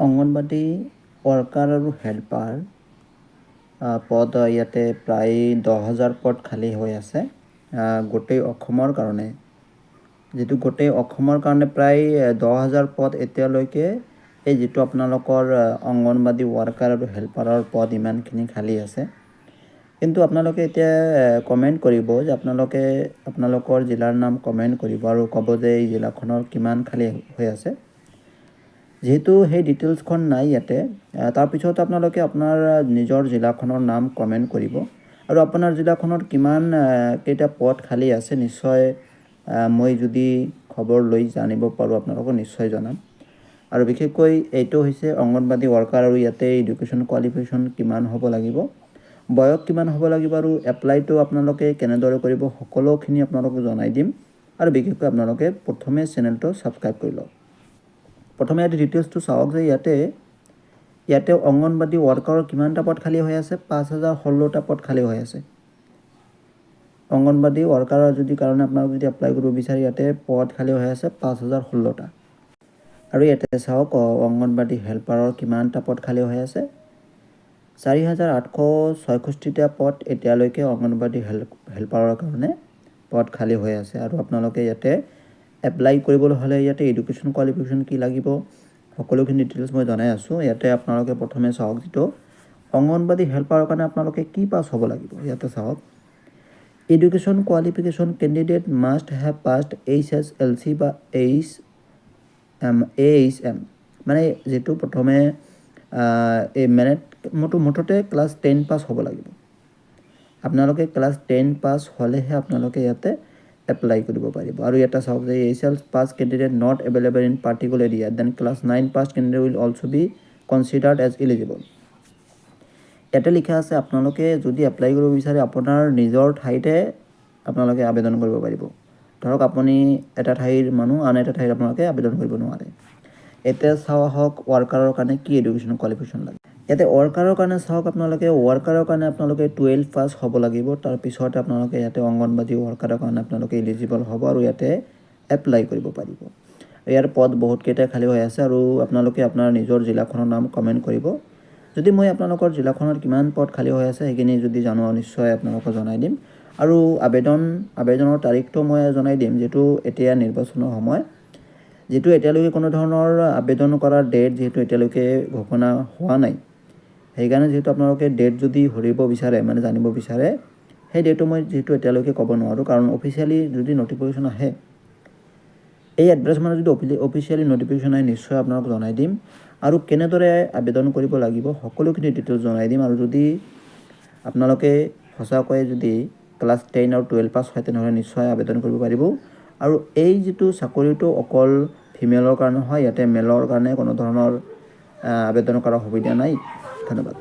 Anganwadi worker আৰু helper পদ ইয়াতে প্ৰায় 10,000 পদ খালী হৈ আছে গোটেই অসমৰ কাৰণে। যিটো গোটেই অসমৰ কাৰণে প্ৰায় 10,000 পদ এতিয়ালৈকে এই যিটো আপোনালোকৰ অংগনবাদী ৱৰ্কাৰ আৰু হেল্পাৰৰ পদ ইমানখিনি খালী আছে। কিন্তু আপোনালোকে এতিয়া কমেণ্ট কৰিব যে আপোনালোকৰ জিলাৰ নাম কমেণ্ট কৰিব আৰু ক'ব যে এই জিলাখনৰ কিমান খালী হৈ আছে। যেহেতু সেই ডিটেইলছখন নাই ইয়াতে, তাৰপিছত আপোনালোকে আপোনাৰ নিজৰ জিলাখনৰ নাম কমেণ্ট কৰিব আৰু আপোনাৰ জিলাখনত কিমান কেইটা পদ খালী আছে নিশ্চয় মই যদি খবৰ লৈ জানিব পাৰোঁ আপোনালোকক নিশ্চয় জনাম। আৰু বিশেষকৈ এইটো হৈছে অংগনবাদী ৱৰ্কাৰ আৰু ইয়াতে এডুকেশ্যন কোৱালিফিকেশ্যন কিমান হ'ব লাগিব, বয়স কিমান হ'ব লাগিব আৰু এপ্লাইটো আপোনালোকে কেনেদৰে কৰিব সকলোখিনি আপোনালোকক জনাই দিম। আৰু বিশেষকৈ আপোনালোকে প্ৰথমে চেনেলটো ছাবস্ক্ৰাইব কৰি লওক। প্ৰথমে ইয়াতে ডিটেইলছটো চাওক যে ইয়াতে অংগনবাদী ৱৰ্কাৰৰ কিমানটা পদ খালী হৈ আছে, 5,016টা পদ খালী হৈ আছে। অংগনবাদী ৱৰ্কাৰৰ কাৰণে আপোনালোকে যদি এপ্লাই কৰিব বিচাৰে ইয়াতে পদ খালী হৈ আছে 5,016টা। আৰু ইয়াতে চাওক অংগনবাদী হেল্পাৰৰ কিমানটা পদ খালী হৈ আছে, 4,866টা পদ এতিয়ালৈকে অংগনবাদী হেল্পাৰৰ কাৰণে পদ খালী হৈ আছে। আৰু আপোনালোকে ইয়াতে এপ্লাই কৰিবলৈ হ'লে ইয়াতে এডুকেশ্যন কোৱালিফিকেশ্যন কি লাগিব সকলোখিনি ডিটেইলছ মই জনাই আছোঁ। ইয়াতে আপোনালোকে প্ৰথমে চাওক যিটো অংগনবাদী হেল্পাৰৰ কাৰণে আপোনালোকে কি পাছ হ'ব লাগিব। ইয়াতে চাওক education qualification candidate must have passed HSLC বা AHM, মানে যিটো প্ৰথমে এই মুঠতে ক্লাছ 10 পাছ হ'ব লাগিব। আপোনালোকে ক্লাছ 10 পাছ হ'লেহে আপোনালোকে ইয়াতে এপ্লাই কৰিব পাৰিব। আৰু ইয়াতে চাওক যে HSLC pass candidate not available in particular area, then class 9 pass candidate will also' be considered as eligible. ইয়াতে লিখা আছে আপোনালোকে যদি এপ্লাই কৰিব বিচাৰে আপোনাৰ নিজৰ ঠাইতে আপোনালোকে আবেদন কৰিব পাৰিব। ধৰক আপুনি এটা ঠাইৰ মানুহ আন এটা ঠাইত আপোনালোকে আবেদন কৰিব নোৱাৰে। এতিয়া চাওক ৱৰ্কাৰৰ কাৰণে কি এডুকেশ্যন কোৱালিফিকেশ্যন লাগে। ইয়াতে ৱৰ্কাৰৰ কাৰণে চাওক আপোনালোকে 12 পাছ হ'ব লাগিব। তাৰপিছতে আপোনালোকে ইয়াতে অংগনবাদী ৱৰ্কাৰৰ কাৰণে আপোনালোকে ইলিজিবল হ'ব আৰু ইয়াতে এপ্লাই কৰিব পাৰিব। ইয়াৰ পদ বহুতকেইটা খালী হৈ আছে আৰু আপোনালোকে আপোনাৰ নিজৰ জিলাখনৰ নাম কমেণ্ট কৰিব। যদি মই আপোনালোকৰ জিলাখনত কিমান পদ খালী হৈ আছে সেইখিনি যদি জানো নিশ্চয় আপোনালোকক জনাই দিম। আৰু আবেদনৰ তাৰিখটো মই জনাই দিম, যিটো এতিয়া নিৰ্বাচনৰ সময়, যিটো এতিয়ালৈকে কোনো ধৰণৰ আবেদন কৰাৰ ডেট যিহেতু এতিয়ালৈকে ঘোষণা হোৱা নাই, সেইকাৰণে যিহেতু আপোনালোকে ডেট যদি ধৰিব বিচাৰে মানে জানিব বিচাৰে সেই ডেটটো মই যিহেতু এতিয়ালৈকে ক'ব নোৱাৰোঁ, কাৰণ অফিচিয়েলি যদি নটিফিকেশ্যন আহে এই এডভাৰ্টাইজমেণ্টত যদি অফিচিয়েলি নটিফিকেশ্যন আহে নিশ্চয় আপোনালোকক জনাই দিম। আৰু কেনেদৰে আবেদন কৰিব লাগিব সকলোখিনি ডিটেইলছ জনাই দিম। আৰু যদি আপোনালোকে সঁচাকৈ যদি ক্লাছ 10 আৰু 12 পাছ হয় তেনেহ'লে নিশ্চয় আবেদন কৰিব পাৰিব। আৰু এই যিটো চাকৰিটো অকল ফিমেলৰ কাৰণে হয়, ইয়াতে মেলৰ কাৰণে কোনো ধৰণৰ আবেদন কৰাৰ সুবিধা নাই। ধন্যবাদ।